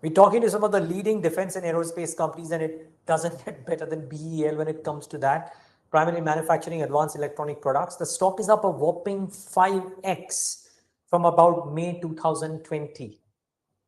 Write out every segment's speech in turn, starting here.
We're talking to some of the leading defense and aerospace companies, and it doesn't get better than BEL when it comes to that. Primarily manufacturing advanced electronic products. The stock is up a whopping 5x from about May 2020.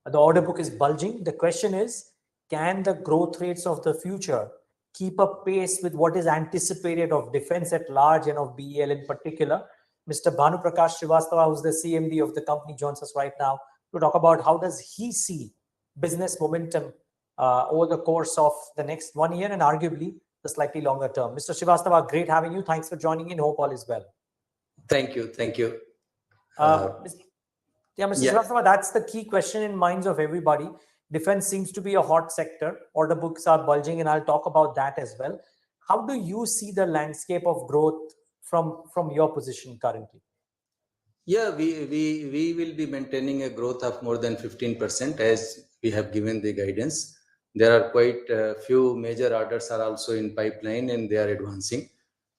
The order book is bulging. The question is, can the growth rates of the future keep up pace with what is anticipated of defense at large and of BEL in particular? Mr. Bhanu Prakash Srivastava, who's the CMD of the company, joins us right now to talk about how does he see business momentum over the course of the next 1 year and arguably the slightly longer term. Mr. Srivastava, great having you. Thanks for joining in. Hope all is well. Thank you. Mr. Srivastava, that's the key question in minds of everybody. Defense seems to be a hot sector. Order books are bulging, and I'll talk about that as well. How do you see the landscape of growth from your position currently? Yeah, we will be maintaining a growth of more than 15% as we have given the guidance. There are quite a few major orders are also in pipeline and they are advancing.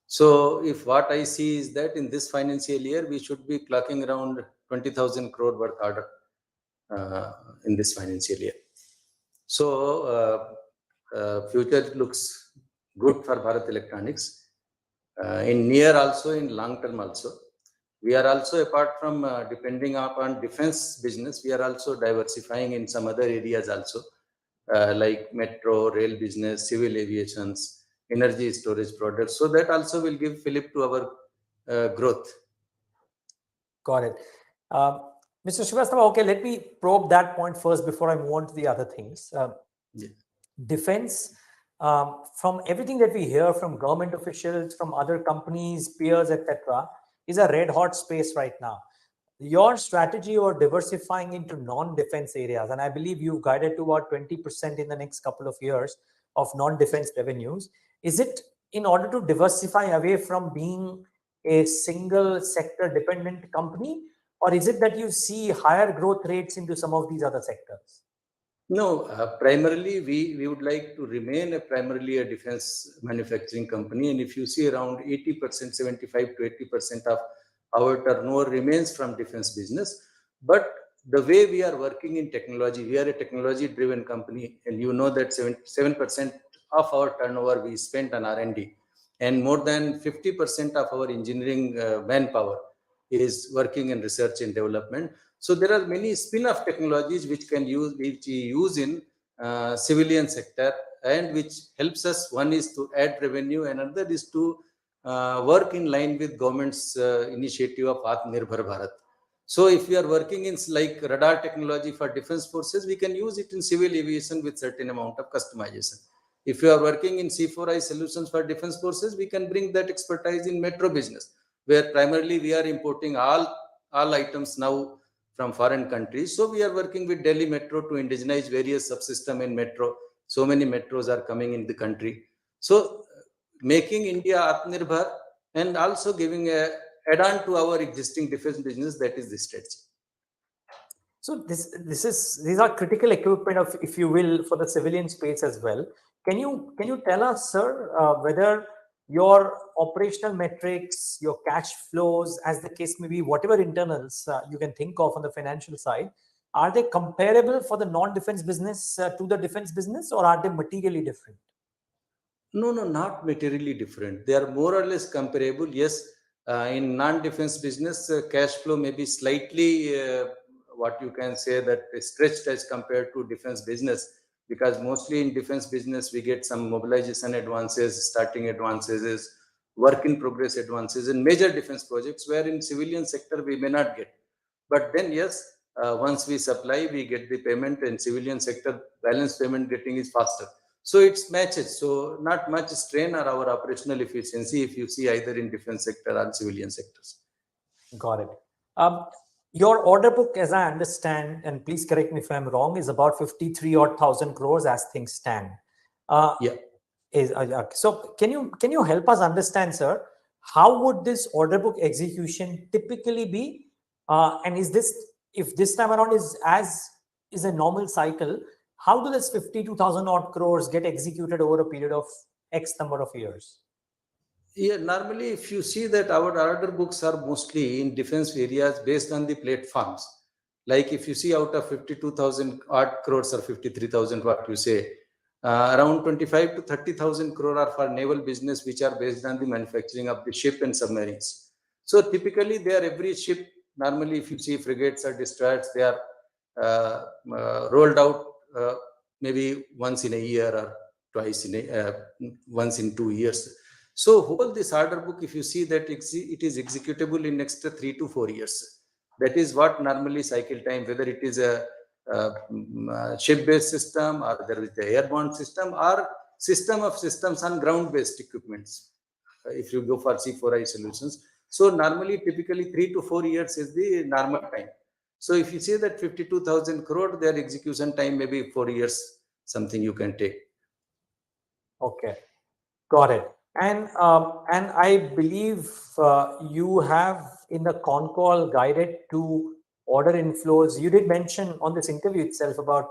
So if what I see is that in this financial year, we should be clocking around 20,000 crore worth order in this financial year. So future looks good for Bharat Electronics in near also, in long term also. We are also, apart from depending upon defense business, we are also diversifying in some other areas also, like metro, rail business, civil aviations, energy storage products. So that also will give fillip to our growth. Got it. Mr. Srivastava, okay, let me probe that point first before I move on to the other things. Defense, from everything that we hear from government officials, from other companies, peers, etc., is a red hot space right now. Your strategy or diversifying into non-defense areas, and I believe you've guided to about 20% in the next couple of years of non-defense revenues. Is it in order to diversify away from being a single sector dependent company, or is it that you see higher growth rates into some of these other sectors? No, primarily we would like to remain primarily a defense manufacturing company. And if you see around 80%, 75 to 80% of our turnover remains from defense business. But the way we are working in technology, we are a technology driven company. And you know that 7% of our turnover we spent on R&D. And more than 50% of our engineering manpower is working in research and development. So there are many spin-off technologies which we use in civilian sector and which helps us. One is to add revenue, and another is to work in line with government's initiative of Atmanirbhar Bharat. So if we are working in like radar technology for defense forces, we can use it in civil aviation with certain amount of customization. If you are working in C4I solutions for defense forces, we can bring that expertise in metro business, where primarily we are importing all items now from foreign countries. So we are working with Delhi Metro to indigenize various subsystems in metro. So many metros are coming in the country. So making India Atmanirbhar and also giving a add-on to our existing defense business, that is the strategy. So these are critical equipment of, if you will, for the civilian space as well. Can you tell us, sir, whether your operational metrics, your cash flows, as the case may be, whatever internals you can think of on the financial side, are they comparable for the non-defense business to the defense business, or are they materially different? No, not materially different. They are more or less comparable. Yes, in non-defense business, cash flow may be slightly, what you can say, that stretched as compared to defense business. Because mostly in defense business, we get some mobilization advances, starting advances, work in progress advances, and major defense projects, where in civilian sector we may not get. But then, yes, once we supply, we get the payment, and civilian sector balance payment getting is faster. So it's matches. So not much strain on our operational efficiency if you see either in defense sector or civilian sectors. Got it. Your order book, as I understand, and please correct me if I'm wrong, is about 53,000 crores as things stand. So can you help us understand, sir, how would this order book execution typically be? And if this time around is a normal cycle, how do this 52,000 odd crores get executed over a period of X number of years? Yeah, normally if you see that our order books are mostly in defense areas based on the platforms. Like if you see out of 52,000 odd crores or 53,000, what you say, around 25 to 30,000 crore are for naval business, which are based on the manufacturing of the ship and submarines. So typically, they are every ship. Normally, if you see frigates or destroyers, they are rolled out maybe once in a year or twice in once in 2 years. So whole this order book, if you see that it is executable in next 3 to 4 years. That is what normally cycle time, whether it is a ship-based system or there is the airborne system or system of systems on ground-based equipments. If you go for C4I solutions. So normally, typically 3 to 4 years is the normal time. So if you say that 52,000 crore, their execution time maybe 4 years, something you can take. Okay, got it. And I believe you have in the con call guided to order inflows. You did mention on this interview itself about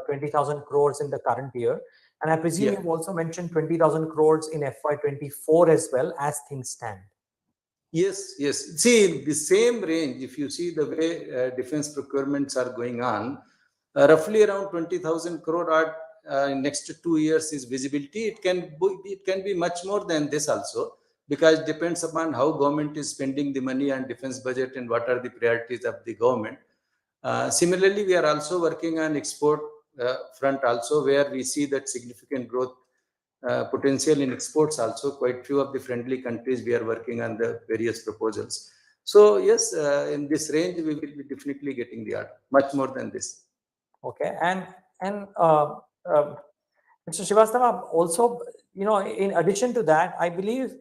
20,000 crores in the current year. And I presume you've also mentioned 20,000 crores in FY24 as well as things stand. Yes, yes. See, the same range, if you see the way defense procurements are going on, roughly around 20,000 crore in next 2 years is visibility. It can be much more than this also, because it depends upon how government is spending the money on defense budget and what are the priorities of the government. Similarly, we are also working on export front also, where we see that significant growth potential in exports also. Quite few of the friendly countries we are working on the various proposals. So yes, in this range we will be definitely getting the order, much more than this. Okay, and Mr. Srivastava, also, in addition to that, I believe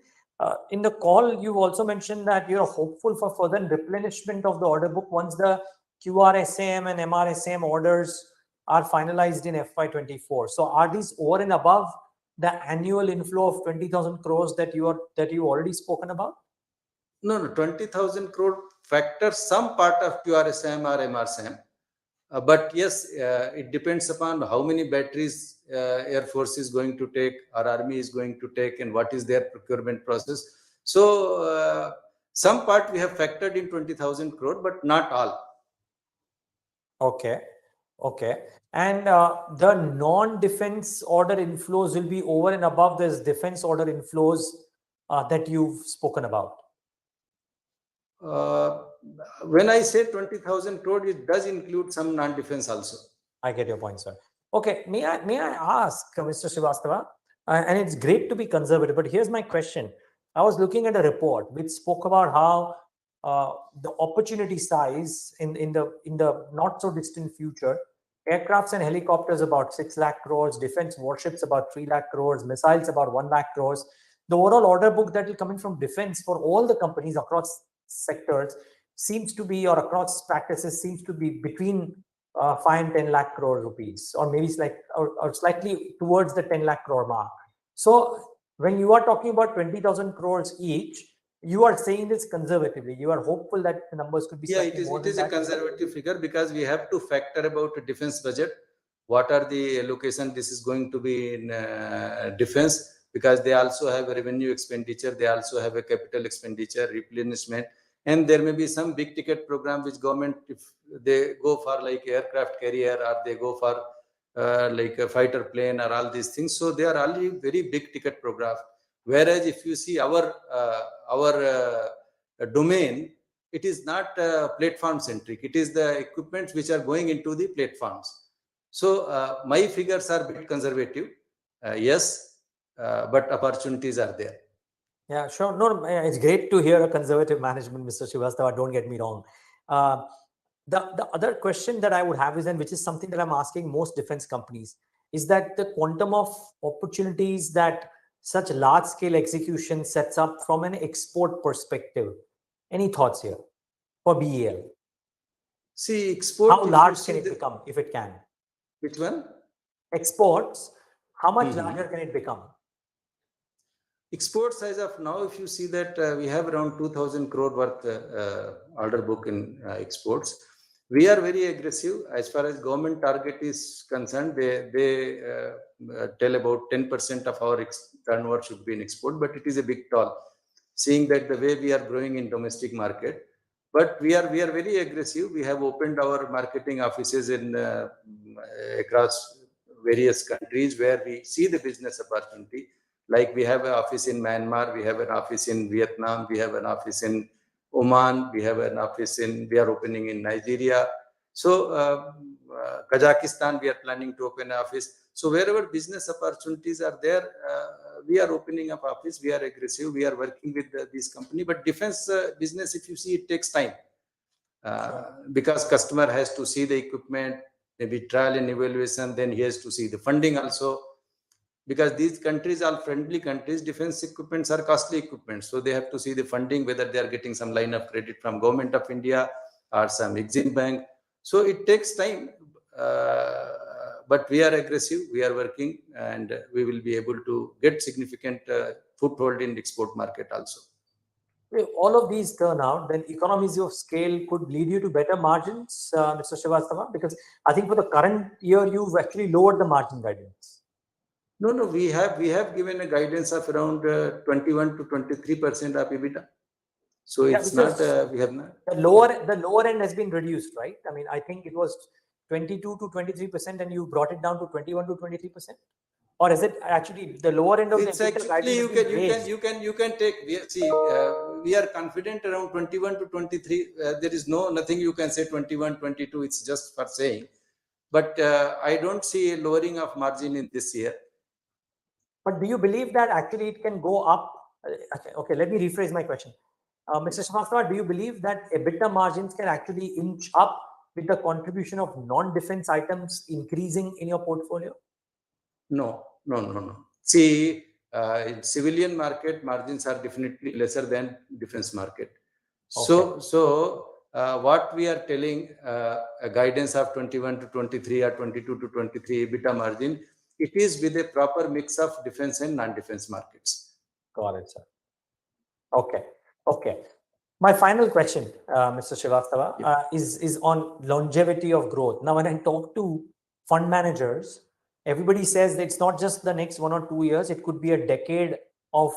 in the call you also mentioned that you're hopeful for further replenishment of the order book once the QRSAM and MRSAM orders are finalized in FY24. So are these over and above the annual inflow of 20,000 crores that you already spoken about? No, 20,000 crore factors some part of QRSAM or MRSAM. But yes, it depends upon how many batteries Air Force is going to take or Army is going to take and what is their procurement process. So some part we have factored in 20,000 crore, but not all. Okay. And the non-defense order inflows will be over and above this defense order inflows that you've spoken about. When I say 20,000 crore, it does include some non-defense also. I get your point, sir. Okay, may I ask, Mr. Srivastava, and it's great to be conservative, but here's my question. I was looking at a report which spoke about how the opportunity size in the not so distant future, aircrafts and helicopters about 6 lakh crores, defense warships about 3 lakh crores, missiles about 1 lakh crores. The overall order book that will come in from defense for all the companies across sectors seems to be, or across practices seems to be between 5 and 10 lakh crore rupees, or maybe slightly towards the 10 lakh crore mark. So when you are talking about 20,000 crores each, you are saying this conservatively. You are hopeful that the numbers could be slightly more than that. It is a conservative figure, because we have to factor about the defense budget. What are the allocation this is going to be in defense, because they also have a revenue expenditure, they also have a capital expenditure, replenishment, and there may be some big ticket program which government, if they go for like aircraft carrier or they go for like a fighter plane or all these things. So they are all very big ticket program. Whereas if you see our domain, it is not platform centric. It is the equipments which are going into the platforms. So my figures are a bit conservative, yes, but opportunities are there. Yeah, sure. No, it's great to hear a conservative management, Mr. Srivastava. Don't get me wrong. The other question that I would have is, and which is something that I'm asking most defense companies, is that the quantum of opportunities that such large scale execution sets up from an export perspective. Any thoughts here for BEL? See, export. How large can it become, if it can? Which one? Exports. How much larger can it become? Exports as of now, if you see that we have around 2,000 crore worth order book in exports. We are very aggressive as far as government target is concerned. They tell about 10% of our turnover should be in export, but it is a big toll, seeing that the way we are growing in domestic market. But we are very aggressive. We have opened our marketing offices in across various countries where we see the business opportunity. Like we have an office in Myanmar, we have an office in Vietnam, we have an office in Oman, we have an office we are opening in Nigeria. So Kazakhstan, we are planning to open an office. So wherever business opportunities are there, we are opening up office. We are aggressive. We are working with this company. But defense business, if you see, it takes time because customer has to see the equipment, maybe trial and evaluation. Then he has to see the funding also. Because these countries are friendly countries, defense equipments are costly equipment. So they have to see the funding, whether they are getting some line of credit from Government of India or some Exim Bank. So it takes time, but we are aggressive, we are working, and we will be able to get significant foothold in export market also. If all of these turn out, then economies of scale could lead you to better margins, Mr. Srivastava, because I think for the current year, you've actually lowered the margin guidance. No, we have given a guidance of around 21 to 23% of EBITDA. So it's not, we have not. The lower end has been reduced, right? I mean, I think it was 22 to 23% and you brought it down to 21 to 23%. Or is it actually the lower end of it's the actually you can take, see, we are confident around 21 to 23. There is nothing you can say 21, 22. It's just for saying. But I don't see a lowering of margin in this year. But do you believe that actually it can go up? Okay, let me rephrase my question. Mr. Srivastava, do you believe that EBITDA margins can actually inch up with the contribution of non-defense items increasing in your portfolio? No. See, in civilian market, margins are definitely lesser than defense market. Okay. So what we are telling, a guidance of 21 to 23 or 22 to 23 EBITDA margin, it is with a proper mix of defense and non-defense markets. Got it, sir. Okay. My final question, Mr. Srivastava, is on longevity of growth. Now, when I talk to fund managers, everybody says that it's not just the next 1 or 2 years, it could be a decade of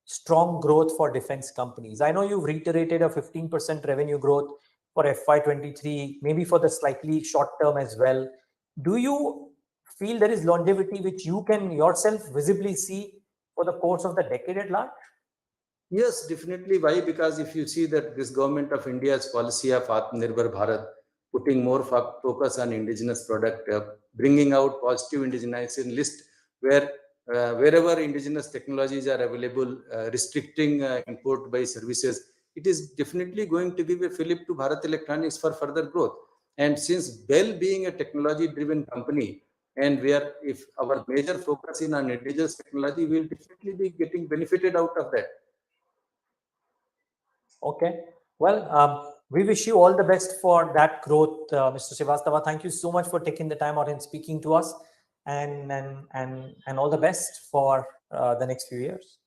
strong growth for defense companies. I know you've reiterated a 15% revenue growth for FY23, maybe for the slightly short term as well. Do you feel there is longevity which you can yourself visibly see for the course of the decade at large? Yes, definitely. Why? Because if you see that this Government of India's policy of Atmanirbhar Bharat, putting more focus on indigenous product, bringing out positive indigenization list where wherever indigenous technologies are available, restricting import by services, it is definitely going to give a fillip to Bharat Electronics for further growth. And since BEL being a technology-driven company, and if our major focus is on indigenous technology, we will definitely be getting benefited out of that. Okay. Well, we wish you all the best for that growth, Mr. Srivastava. Thank you so much for taking the time out and speaking to us, and all the best for the next few years.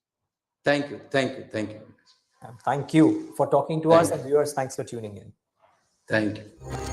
Thank you. Thank you for talking to us, and viewers, thanks for tuning in. Thank you.